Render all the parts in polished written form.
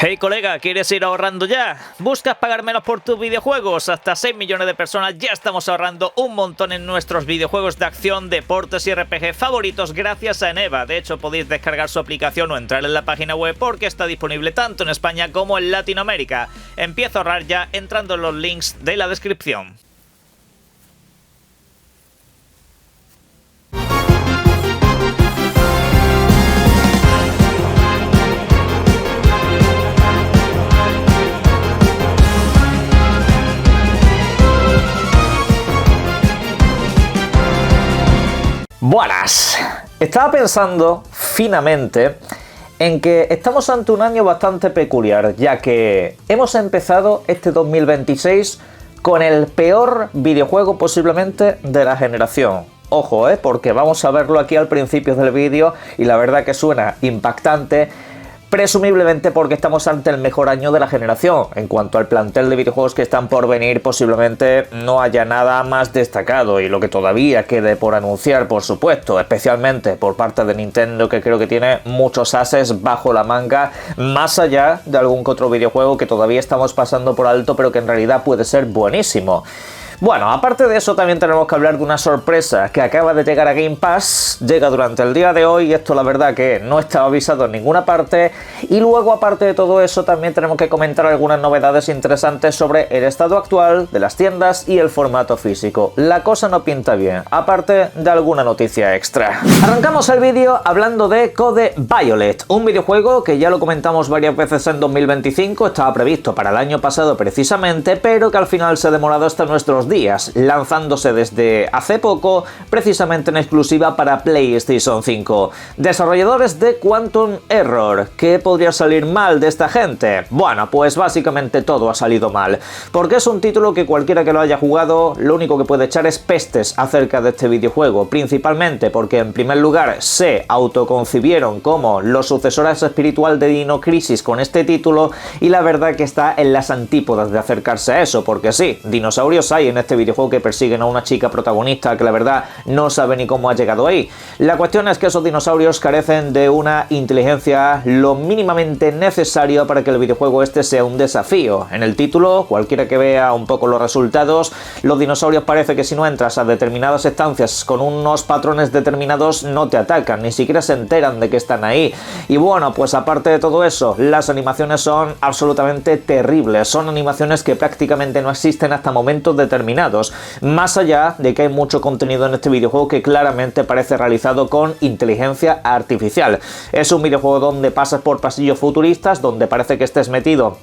Hey colega, ¿quieres ir ahorrando ya? ¿Buscas pagar menos por tus videojuegos? Hasta 6 millones de personas ya estamos ahorrando un montón en nuestros videojuegos de acción, deportes y RPG favoritos gracias a Eneba. De hecho, podéis descargar su aplicación o entrar en la página web porque está disponible tanto en España como en Latinoamérica. Empieza a ahorrar ya entrando en los links de la descripción. Buenas, estaba pensando finamente en que estamos ante un año bastante peculiar, ya que hemos empezado este 2026 con el peor videojuego posiblemente de la generación. Ojo, porque vamos a verlo aquí al principio del vídeo y la verdad que suena impactante. Presumiblemente porque estamos ante el mejor año de la generación. En cuanto al plantel de videojuegos que están por venir, posiblemente no haya nada más destacado. Y lo que todavía quede por anunciar, por supuesto, especialmente por parte de Nintendo, que creo que tiene muchos ases bajo la manga, más allá de algún que otro videojuego que todavía estamos pasando por alto, pero que en realidad puede ser buenísimo. Bueno, aparte de eso también tenemos que hablar de una sorpresa que acaba de llegar a Game Pass, llega durante el día de hoy y esto la verdad que no estaba avisado en ninguna parte, y luego aparte de todo eso también tenemos que comentar algunas novedades interesantes sobre el estado actual de las tiendas y el formato físico. La cosa no pinta bien, aparte de alguna noticia extra. Arrancamos el vídeo hablando de Code Violet, un videojuego que ya lo comentamos varias veces en 2025, estaba previsto para el año pasado precisamente, pero que al final se ha demorado hasta nuestros días, lanzándose desde hace poco, precisamente en exclusiva para PlayStation 5. Desarrolladores de Quantum Error. ¿Qué podría salir mal de esta gente? Bueno, pues básicamente todo ha salido mal, porque es un título que cualquiera que lo haya jugado, lo único que puede echar es pestes acerca de este videojuego, principalmente porque en primer lugar se autoconcibieron como los sucesores espiritual de Dino Crisis con este título, y la verdad que está en las antípodas de acercarse a eso, porque sí, dinosaurios hay en este videojuego que persiguen a una chica protagonista que la verdad no sabe ni cómo ha llegado ahí. La cuestión es que esos dinosaurios carecen de una inteligencia lo mínimamente necesario para que el videojuego este sea un desafío. En el título, cualquiera que vea un poco los resultados, los dinosaurios parece que si no entras a determinadas estancias con unos patrones determinados no te atacan, ni siquiera se enteran de que están ahí. Y bueno, pues aparte de todo eso, las animaciones son absolutamente terribles, son animaciones que prácticamente no existen hasta momentos determinados, más allá de que hay mucho contenido en este videojuego que claramente parece realizado con inteligencia artificial. Es un videojuego donde pasas por pasillos futuristas, donde parece que estés metido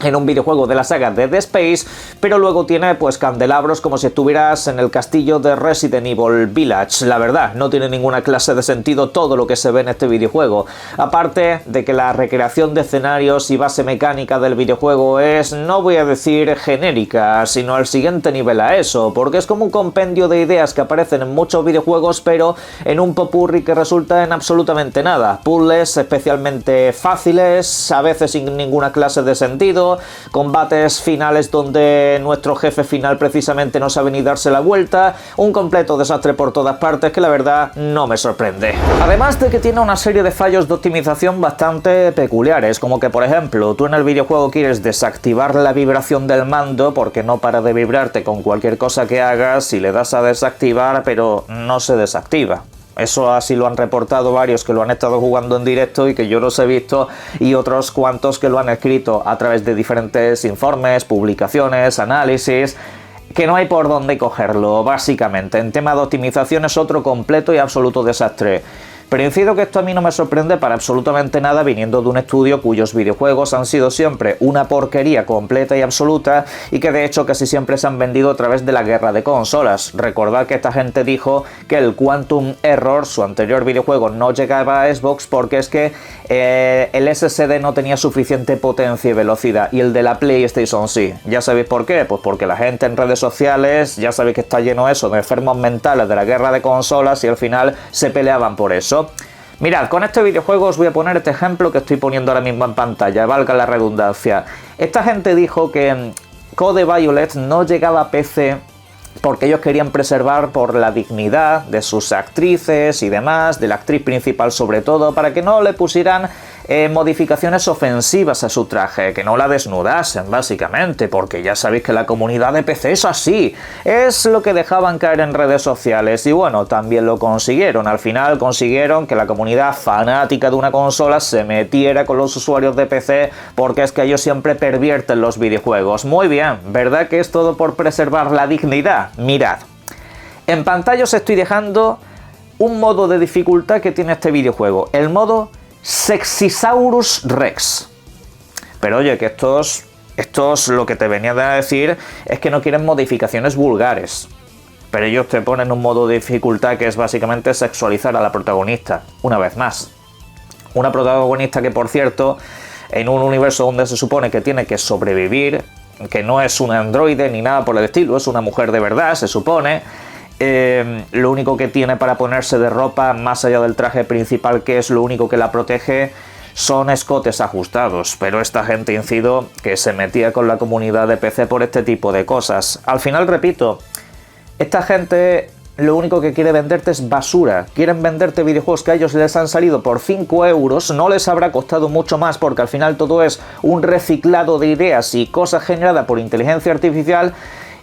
en un videojuego de la saga de Dead Space, pero luego tiene pues candelabros como si estuvieras en el castillo de Resident Evil Village. La verdad, no tiene ninguna clase de sentido todo lo que se ve en este videojuego. Aparte de que la recreación de escenarios y base mecánica del videojuego es, no voy a decir genérica, sino al siguiente nivel a eso, porque es como un compendio de ideas que aparecen en muchos videojuegos, pero en un popurrí que resulta en absolutamente nada. Puzzles especialmente fáciles, a veces sin ninguna clase de sentido, combates finales donde nuestro jefe final precisamente no sabe ni darse la vuelta, un completo desastre por todas partes que la verdad no me sorprende. Además de que tiene una serie de fallos de optimización bastante peculiares, como que por ejemplo tú en el videojuego quieres desactivar la vibración del mando porque no para de vibrarte con cualquier cosa que hagas y le das a desactivar pero no se desactiva. Eso así lo han reportado varios que lo han estado jugando en directo y que yo los he visto, y otros cuantos que lo han escrito a través de diferentes informes, publicaciones, análisis, que no hay por dónde cogerlo, básicamente. En tema de optimización es otro completo y absoluto desastre. Pero incido que esto a mí no me sorprende para absolutamente nada viniendo de un estudio cuyos videojuegos han sido siempre una porquería completa y absoluta, y que de hecho casi siempre se han vendido a través de la guerra de consolas. Recordad que esta gente dijo que el Quantum Error, su anterior videojuego, no llegaba a Xbox porque es que el SSD no tenía suficiente potencia y velocidad, y el de la PlayStation sí. ¿Ya sabéis por qué? Pues porque la gente en redes sociales, ya sabéis que está lleno eso de enfermos mentales de la guerra de consolas, y al final se peleaban por eso. Mirad, con este videojuego os voy a poner este ejemplo que estoy poniendo ahora mismo en pantalla, valga la redundancia. Esta gente dijo que Code Violet no llegaba a PC porque ellos querían preservar por la dignidad de sus actrices y demás, de la actriz principal sobre todo, para que no le pusieran modificaciones ofensivas a su traje, que no la desnudasen básicamente, porque ya sabéis que la comunidad de PC es así, es lo que dejaban caer en redes sociales y bueno, también lo consiguieron, al final consiguieron que la comunidad fanática de una consola se metiera con los usuarios de PC porque es que ellos siempre pervierten los videojuegos. Muy bien, ¿verdad que es todo por preservar la dignidad? Mirad, en pantalla os estoy dejando un modo de dificultad que tiene este videojuego, el modo Sexisaurus Rex. Pero oye, que estos lo que te venía a decir es que no quieren modificaciones vulgares. Pero ellos te ponen un modo de dificultad que es básicamente sexualizar a la protagonista, una vez más. Una protagonista que, por cierto, en un universo donde se supone que tiene que sobrevivir, que no es un androide ni nada por el estilo, es una mujer de verdad, se supone. Lo único que tiene para ponerse de ropa, más allá del traje principal, que es lo único que la protege, son escotes ajustados. Pero esta gente, incido, que se metía con la comunidad de PC por este tipo de cosas. Al final, repito, esta gente lo único que quiere venderte es basura. Quieren venderte videojuegos que a ellos les han salido por 5 euros, no les habrá costado mucho más porque al final todo es un reciclado de ideas y cosas generadas por inteligencia artificial,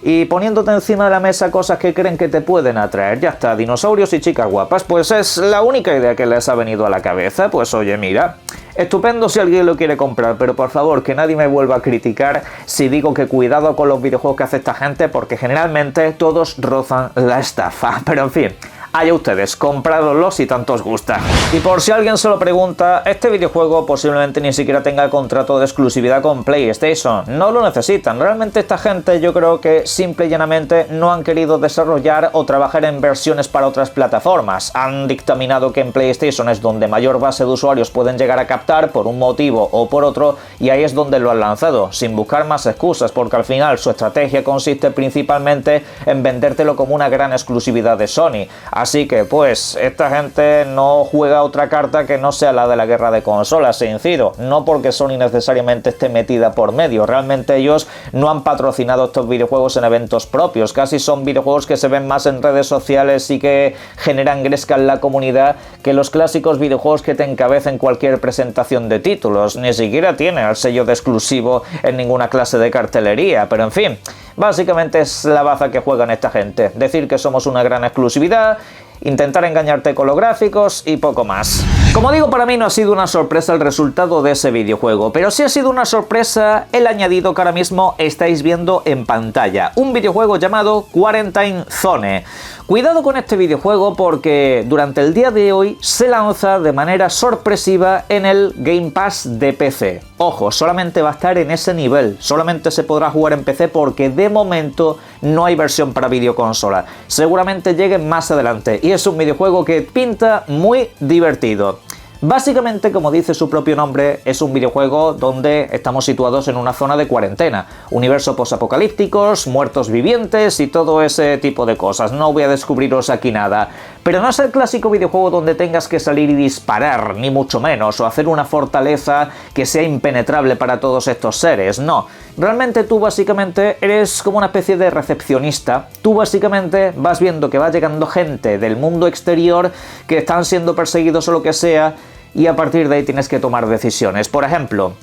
y poniéndote encima de la mesa cosas que creen que te pueden atraer. Ya está, dinosaurios y chicas guapas, pues es la única idea que les ha venido a la cabeza. Pues oye, mira, estupendo si alguien lo quiere comprar, pero por favor que nadie me vuelva a criticar si digo que cuidado con los videojuegos que hace esta gente, porque generalmente todos rozan la estafa. Pero en fin, allá ustedes, compradoslos si tanto os gusta. Y por si alguien se lo pregunta, este videojuego posiblemente ni siquiera tenga contrato de exclusividad con PlayStation. No lo necesitan. Realmente esta gente yo creo que simple y llanamente no han querido desarrollar o trabajar en versiones para otras plataformas. Han dictaminado que en PlayStation es donde mayor base de usuarios pueden llegar a captar por un motivo o por otro, y ahí es donde lo han lanzado, sin buscar más excusas, porque al final su estrategia consiste principalmente en vendértelo como una gran exclusividad de Sony. Así que pues esta gente no juega otra carta que no sea la de la guerra de consolas, incido, no porque Sony necesariamente esté metida por medio, realmente ellos no han patrocinado estos videojuegos en eventos propios, casi son videojuegos que se ven más en redes sociales y que generan gresca en la comunidad que los clásicos videojuegos que te encabecen cualquier presentación de títulos. Ni siquiera tienen el sello de exclusivo en ninguna clase de cartelería, pero en fin, básicamente es la baza que juegan esta gente, decir que somos una gran exclusividad, intentar engañarte con los gráficos y poco más. Como digo, para mí no ha sido una sorpresa el resultado de ese videojuego, pero sí ha sido una sorpresa el añadido que ahora mismo estáis viendo en pantalla, un videojuego llamado Quarantine Zone. Cuidado con este videojuego porque durante el día de hoy se lanza de manera sorpresiva en el Game Pass de PC. Ojo, solamente va a estar en ese nivel, solamente se podrá jugar en PC porque de momento no hay versión para videoconsola. Seguramente llegue más adelante y es un videojuego que pinta muy divertido. Básicamente, como dice su propio nombre, es un videojuego donde estamos situados en una zona de cuarentena, universo posapocalípticos, muertos vivientes y todo ese tipo de cosas. No voy a descubriros aquí nada, pero no es el clásico videojuego donde tengas que salir y disparar, ni mucho menos, o hacer una fortaleza que sea impenetrable para todos estos seres, no. Realmente tú básicamente eres como una especie de recepcionista. Tú básicamente vas viendo que va llegando gente del mundo exterior que están siendo perseguidos o lo que sea, y a partir de ahí tienes que tomar decisiones. Por ejemplo,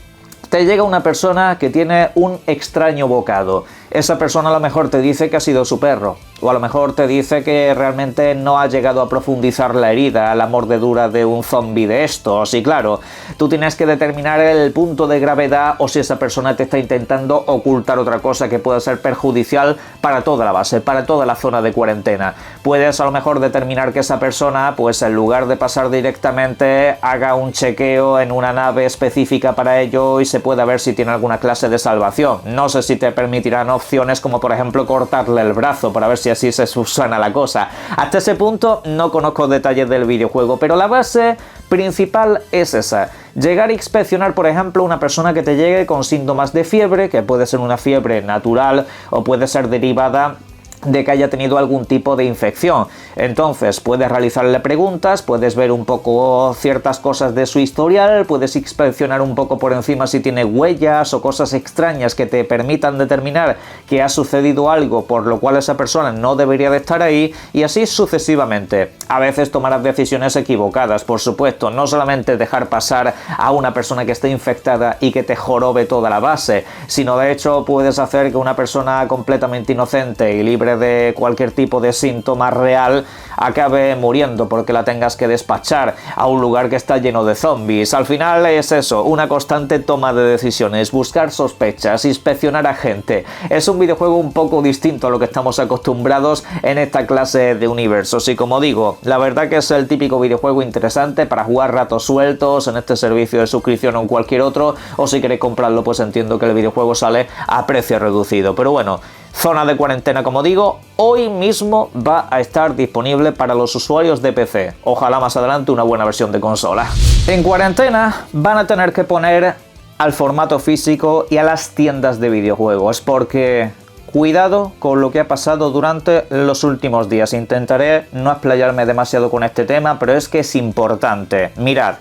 te llega una persona que tiene un extraño bocado. Esa persona a lo mejor te dice que ha sido su perro, o a lo mejor te dice que realmente no ha llegado a profundizar la herida, la mordedura de un zombie de estos, y claro, tú tienes que determinar el punto de gravedad o si esa persona te está intentando ocultar otra cosa que pueda ser perjudicial para toda la base, para toda la zona de cuarentena. Puedes a lo mejor determinar que esa persona, pues en lugar de pasar directamente, haga un chequeo en una nave específica para ello y se pueda ver si tiene alguna clase de salvación. No sé si te permitirán opciones como por ejemplo cortarle el brazo para ver si así se subsana la cosa. Hasta ese punto no conozco detalles del videojuego, pero la base principal es esa. Llegar a inspeccionar, por ejemplo, una persona que te llegue con síntomas de fiebre, que puede ser una fiebre natural o puede ser derivada de que haya tenido algún tipo de infección. Entonces puedes realizarle preguntas, puedes ver un poco ciertas cosas de su historial, puedes inspeccionar un poco por encima si tiene huellas o cosas extrañas que te permitan determinar que ha sucedido algo por lo cual esa persona no debería de estar ahí, y así sucesivamente. a veces tomarás decisiones equivocadas, por supuesto. No solamente dejar pasar a una persona que esté infectada y que te jorobe toda la base, sino de hecho puedes hacer que una persona completamente inocente y libre de cualquier tipo de síntoma real acabe muriendo porque la tengas que despachar a un lugar que está lleno de zombies. Al final es eso, una constante toma de decisiones, buscar sospechas, inspeccionar a gente. Es un videojuego un poco distinto a lo que estamos acostumbrados en esta clase de universos y como digo, la verdad que es el típico videojuego interesante para jugar ratos sueltos en este servicio de suscripción o en cualquier otro, o si queréis comprarlo pues entiendo que el videojuego sale a precio reducido, pero bueno. Zona de cuarentena, como digo, hoy mismo va a estar disponible para los usuarios de PC. Ojalá más adelante una buena versión de consola. En cuarentena van a tener que poner al formato físico y a las tiendas de videojuegos, porque cuidado con lo que ha pasado durante los últimos días. Intentaré no explayarme demasiado con este tema, pero es que es importante. Mirad,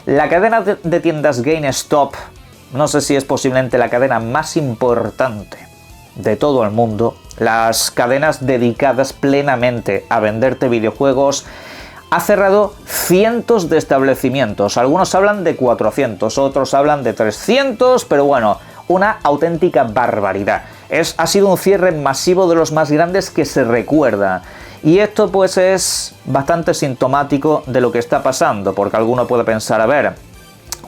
la cadena de tiendas GameStop, no sé si es posiblemente la cadena más importante de todo el mundo, las cadenas dedicadas plenamente a venderte videojuegos, ha cerrado cientos de establecimientos. Algunos hablan de 400, otros hablan de 300, pero bueno, una auténtica barbaridad. Ha sido un cierre masivo de los más grandes que se recuerda. Y esto pues es bastante sintomático de lo que está pasando, porque alguno puede pensar, a ver,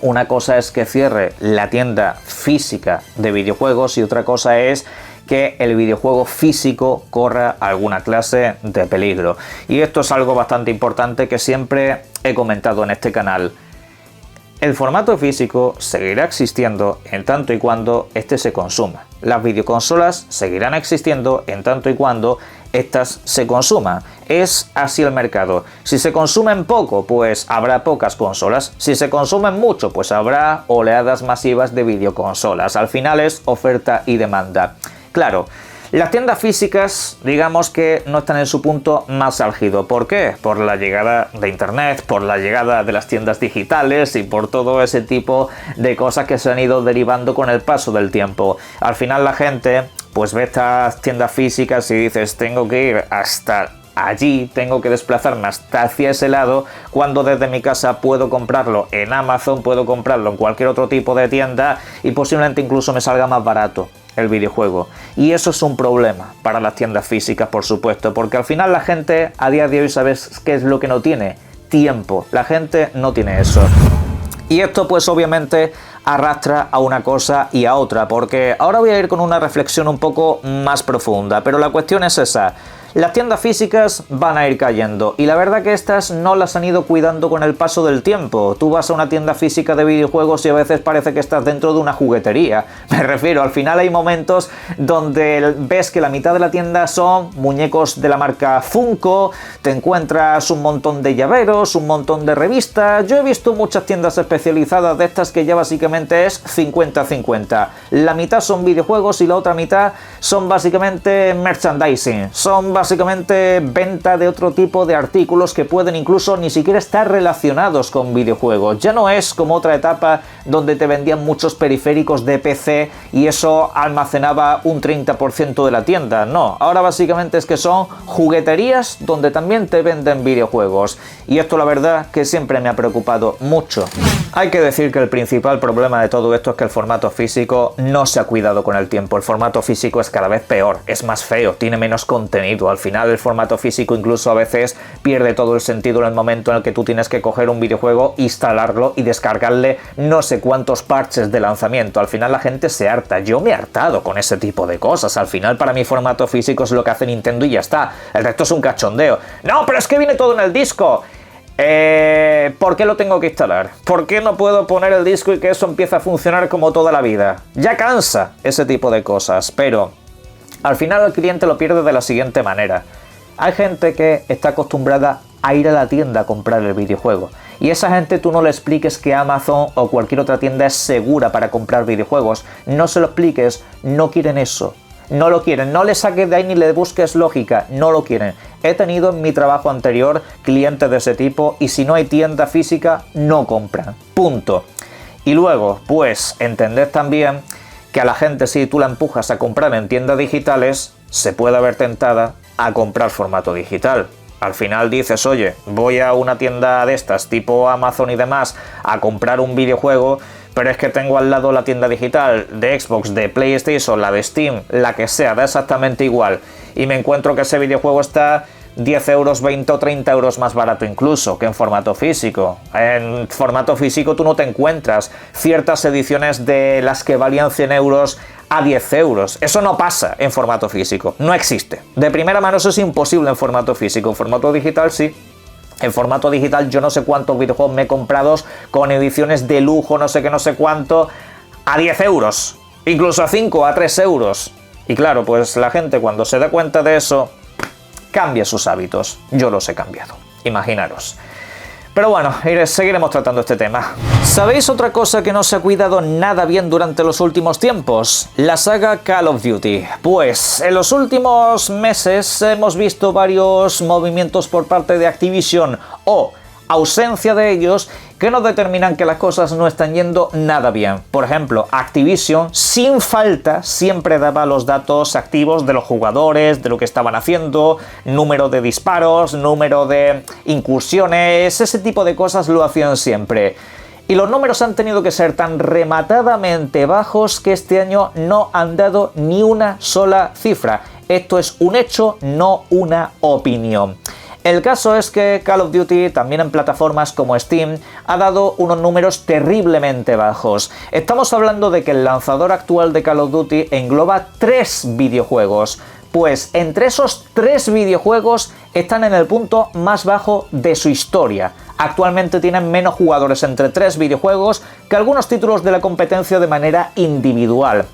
una cosa es que cierre la tienda física de videojuegos y otra cosa es que el videojuego físico corra alguna clase de peligro. Y esto es algo bastante importante que siempre he comentado en este canal. El formato físico seguirá existiendo en tanto y cuando este se consuma. Las videoconsolas seguirán existiendo en tanto y cuando estas se consuman. Es así el mercado. Si se consumen poco, pues habrá pocas consolas. Si se consumen mucho, pues habrá oleadas masivas de videoconsolas. Al final es oferta y demanda. Claro, las tiendas físicas, digamos que no están en su punto más álgido. ¿Por qué? Por la llegada de Internet, por la llegada de las tiendas digitales y por todo ese tipo de cosas que se han ido derivando con el paso del tiempo. Al final la gente pues ve estas tiendas físicas y dices, tengo que ir hasta allí, tengo que desplazarme hasta hacia ese lado, cuando desde mi casa puedo comprarlo en Amazon, puedo comprarlo en cualquier otro tipo de tienda y posiblemente incluso me salga más barato el videojuego. Y eso es un problema para las tiendas físicas, por supuesto, porque al final la gente a día de hoy, ¿sabes qué es lo que no tiene? Tiempo. La gente no tiene eso. Y esto pues obviamente arrastra a una cosa y a otra, porque ahora voy a ir con una reflexión un poco más profunda, pero la cuestión es esa. Las tiendas físicas van a ir cayendo y la verdad que estas no las han ido cuidando con el paso del tiempo. Tú vas a una tienda física de videojuegos y a veces parece que estás dentro de una juguetería. Me refiero, al final hay momentos donde ves que la mitad de la tienda son muñecos de la marca Funko, te encuentras un montón de llaveros, un montón de revistas. Yo he visto muchas tiendas especializadas de estas que ya básicamente es 50-50. La mitad son videojuegos y la otra mitad son básicamente merchandising. Son básicamente venta de otro tipo de artículos que pueden incluso ni siquiera estar relacionados con videojuegos. Ya no es como otra etapa donde te vendían muchos periféricos de PC y eso almacenaba un 30% de la tienda. No, ahora básicamente es que son jugueterías donde también te venden videojuegos. Y esto la verdad que siempre me ha preocupado mucho. Hay que decir que el principal problema de todo esto es que el formato físico no se ha cuidado con el tiempo. El formato físico es cada vez peor, es más feo, tiene menos contenido. Al final el formato físico incluso a veces pierde todo el sentido en el momento en el que tú tienes que coger un videojuego, instalarlo y descargarle no sé cuántos parches de lanzamiento. Al final la gente se harta. Yo me he hartado con ese tipo de cosas. Al final para mí formato físico es lo que hace Nintendo y ya está. El resto es un cachondeo. No, pero es que viene todo en el disco. ¿Por qué lo tengo que instalar? ¿Por qué no puedo poner el disco y que eso empiece a funcionar como toda la vida? Ya cansa ese tipo de cosas, pero al final el cliente lo pierde de la siguiente manera. Hay gente que está acostumbrada a ir a la tienda a comprar el videojuego. Y esa gente tú no le expliques que Amazon o cualquier otra tienda es segura para comprar videojuegos. No se lo expliques, no quieren eso. No lo quieren, no le saques de ahí ni le busques lógica, no lo quieren. He tenido en mi trabajo anterior clientes de ese tipo y si no hay tienda física, no compran. Punto. Y luego, pues, entended también que a la gente, si tú la empujas a comprar en tiendas digitales, se puede ver tentada a comprar formato digital. Al final dices, oye, voy a una tienda de estas, tipo Amazon y demás, a comprar un videojuego, pero es que tengo al lado la tienda digital de Xbox, de PlayStation, la de Steam, la que sea, da exactamente igual. Y me encuentro que ese videojuego está 10 euros, 20 o 30 euros más barato incluso que en formato físico. En formato físico tú no te encuentras ciertas ediciones de las que valían 100 euros a 10 euros. Eso no pasa en formato físico, no existe. De primera mano eso es imposible en formato físico, en formato digital sí. En formato digital yo no sé cuántos videojuegos me he comprado con ediciones de lujo, no sé qué, no sé cuánto, a 10 euros, incluso a 5, a 3 euros. Y claro, pues la gente cuando se da cuenta de eso, cambia sus hábitos. Yo los he cambiado, imaginaros. Pero bueno, seguiremos tratando este tema. ¿Sabéis otra cosa que no se ha cuidado nada bien durante los últimos tiempos? La saga Call of Duty. Pues en los últimos meses hemos visto varios movimientos por parte de Activision o ausencia de ellos que nos determinan que las cosas no están yendo nada bien. Por ejemplo, Activision sin falta siempre daba los datos activos de los jugadores, de lo que estaban haciendo, número de disparos, número de incursiones, ese tipo de cosas lo hacían siempre. Y los números han tenido que ser tan rematadamente bajos que este año no han dado ni una sola cifra. Esto es un hecho, no una opinión. El caso es que Call of Duty, también en plataformas como Steam, ha dado unos números terriblemente bajos. Estamos hablando de que el lanzador actual de Call of Duty engloba 3 videojuegos. Pues entre esos 3 videojuegos están en el punto más bajo de su historia. Actualmente tienen menos jugadores entre 3 videojuegos que algunos títulos de la competencia de manera individual.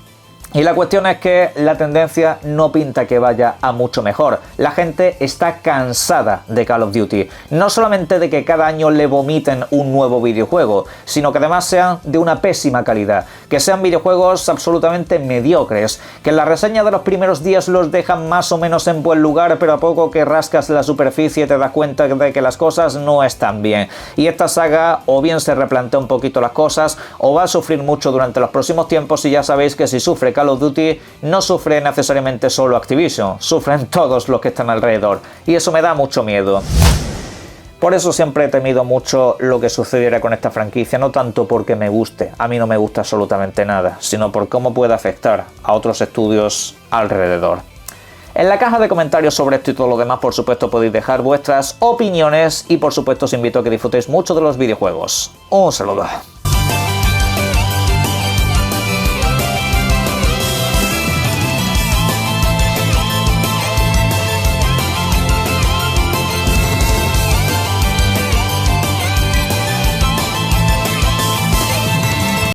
Y la cuestión es que la tendencia no pinta que vaya a mucho mejor. La gente está cansada de Call of Duty. No solamente de que cada año le vomiten un nuevo videojuego, sino que además sean de una pésima calidad. Que sean videojuegos absolutamente mediocres. Que en la reseña de los primeros días los dejan más o menos en buen lugar, pero a poco que rascas la superficie te das cuenta de que las cosas no están bien. Y esta saga o bien se replantea un poquito las cosas o va a sufrir mucho durante los próximos tiempos, y ya sabéis que si sufre Call of Duty no sufre necesariamente solo Activision, sufren todos los que están alrededor, y eso me da mucho miedo. Por eso siempre he temido mucho lo que sucediera con esta franquicia, no tanto porque me guste, a mí no me gusta absolutamente nada, sino por cómo puede afectar a otros estudios alrededor. En la caja de comentarios sobre esto y todo lo demás, por supuesto, podéis dejar vuestras opiniones y por supuesto os invito a que disfrutéis mucho de los videojuegos. Un saludo.